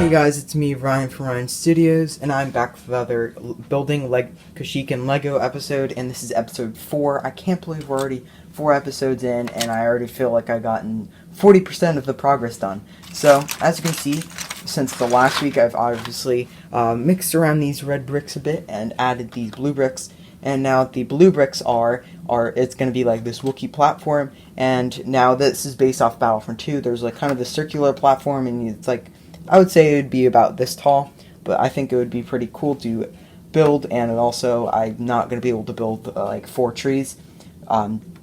Hey guys, it's me, Ryan from Ryan Studios, and I'm back with another building Kashyyyk and Lego episode, and this is episode 4. I can't believe we're already 4 episodes in, and I already feel like I've gotten 40% of the progress done. So, as you can see, since the last week, I've obviously mixed around these red bricks a bit and added these blue bricks, and now the blue bricks are it's going to be like this Wookiee platform, and now this is based off Battlefront 2. There's like kind of the circular platform, and it's like, I would say it would be about this tall, but I think it would be pretty cool to build, and also I'm not going to be able to build like 4 trees,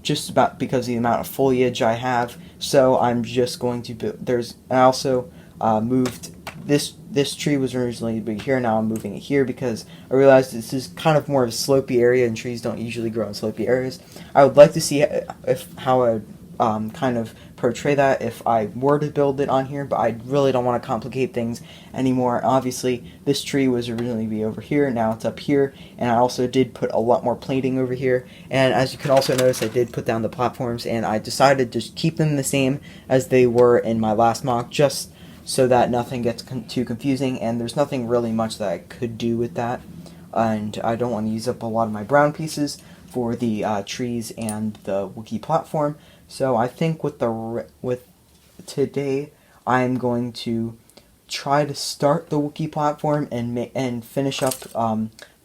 just about because of the amount of foliage I have, so I'm just going to build, I also moved, this tree was originally to be here, now I'm moving it here because I realized this is kind of more of a slopey area, and trees don't usually grow in slopey areas. I would like to see how I would kind of portray that if I were to build it on here, but I really don't want to complicate things anymore. Obviously, this tree was originally to be over here, now it's up here, and I also did put a lot more plating over here, and as you can also notice, I did put down the platforms, and I decided to just keep them the same as they were in my last mock, just so that nothing gets too confusing, and there's nothing really much that I could do with that, and I don't want to use up a lot of my brown pieces for the trees and the Wookiee platform. So I think with today, I'm going to try to start the Wookiee platform and finish up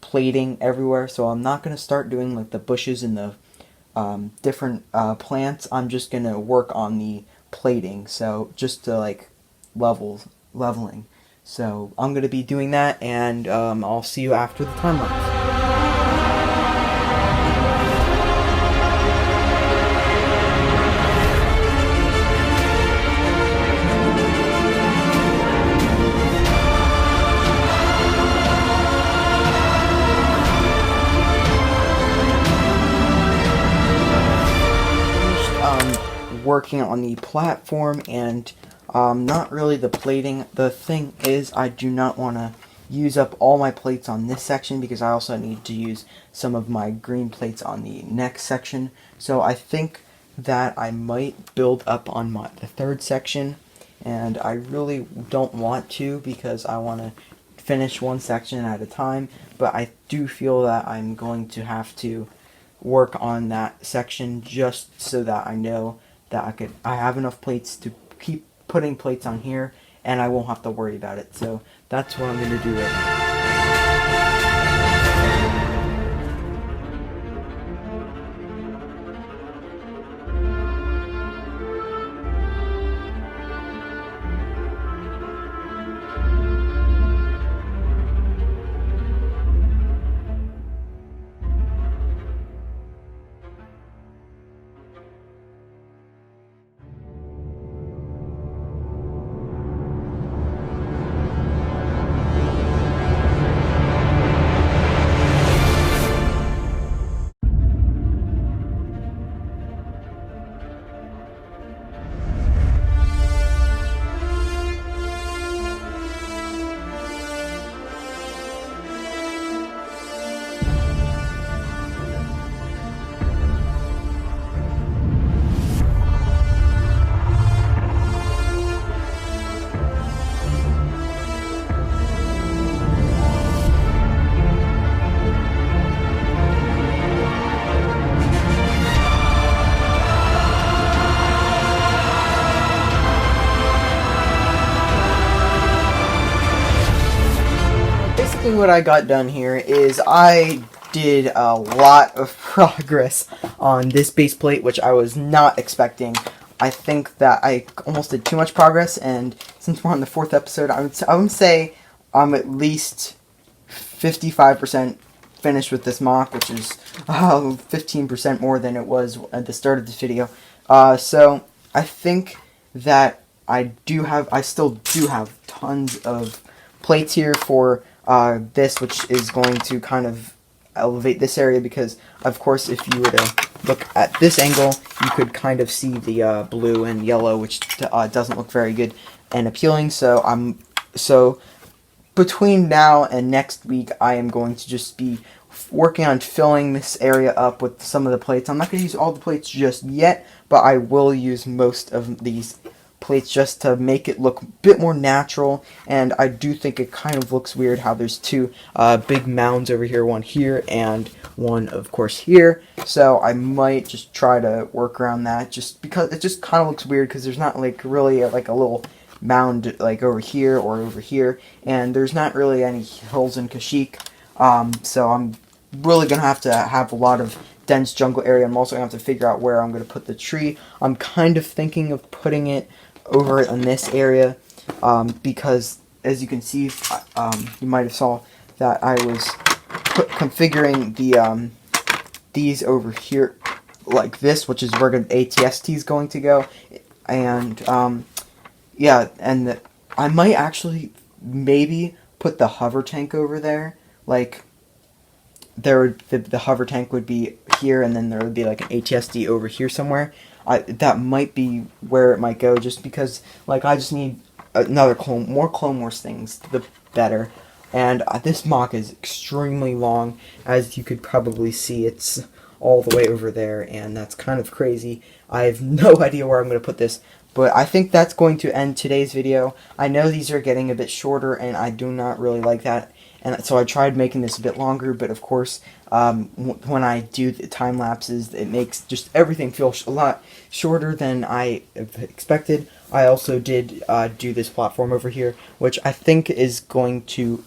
plating everywhere. So I'm not going to start doing like the bushes and the different plants. I'm just going to work on the plating. So just to like leveling. So I'm going to be doing that, and I'll see you after the time lapse. Working on the platform, and not really the plating. The thing is, I do not want to use up all my plates on this section because I also need to use some of my green plates on the next section. So I think that I might build up on the third section, and I really don't want to because I want to finish one section at a time, but I do feel that I'm going to have to work on that section just so that I know that I have enough plates to keep putting plates on here, and I won't have to worry about it. So that's what I'm going to do right now. What I got done here is I did a lot of progress on this base plate, which I was not expecting. I think that I almost did too much progress, and since we're on the 4th episode, I would say I'm at least 55% finished with this mock, which is 15% more than it was at the start of this video. So I think that I still do have tons of plates here for this, which is going to kind of elevate this area, because of course if you were to look at this angle, you could kind of see the blue and yellow, which doesn't look very good and appealing. So between now and next week, I am going to just be working on filling this area up with some of the plates. I'm not going to use all the plates just yet, but I will use most of these plates just to make it look a bit more natural. And I do think it kind of looks weird how there's two big mounds over here, one here and one of course here. So I might just try to work around that, just because it just kind of looks weird because there's not like really like a little mound like over here or over here, and there's not really any hills in Kashyyyk. So I'm really gonna have to have a lot of dense jungle area. I'm also gonna have to figure out where I'm gonna put the tree. I'm kind of thinking of putting it over in this area, because as you can see, you might have saw that I was configuring the these over here like this, which is where the ATST is going to go, and yeah, and I might actually maybe put the hover tank over there. Like, the hover tank would be here, and then there would be like an ATSD over here somewhere. That might be where it might go, just because like I just need another more Clone Wars things, the better. And this mock is extremely long, as you could probably see. It's all the way over there, and that's kind of crazy. I have no idea where I'm going to put this, but I think that's going to end today's video. I know these are getting a bit shorter, and I do not really like that, and so I tried making this a bit longer, but of course, when I do the time lapses, it makes just everything feel a lot shorter than I expected. I also did do this platform over here, which I think is going to...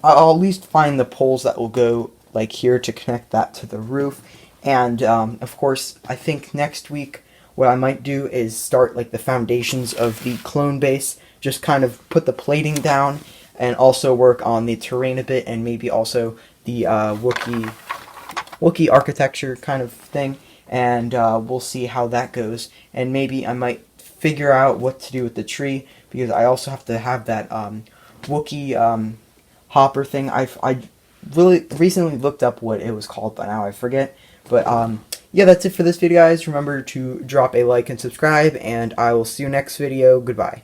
I'll at least find the poles that will go like here to connect that to the roof. And of course, I think next week what I might do is start like the foundations of the clone base, just kind of put the plating down, and also work on the terrain a bit, and maybe also the Wookiee architecture kind of thing. And we'll see how that goes. And maybe I might figure out what to do with the tree, because I also have to have that Wookiee hopper thing. I really recently looked up what it was called, but now I forget. But yeah, that's it for this video, guys. Remember to drop a like and subscribe, and I will see you next video. Goodbye.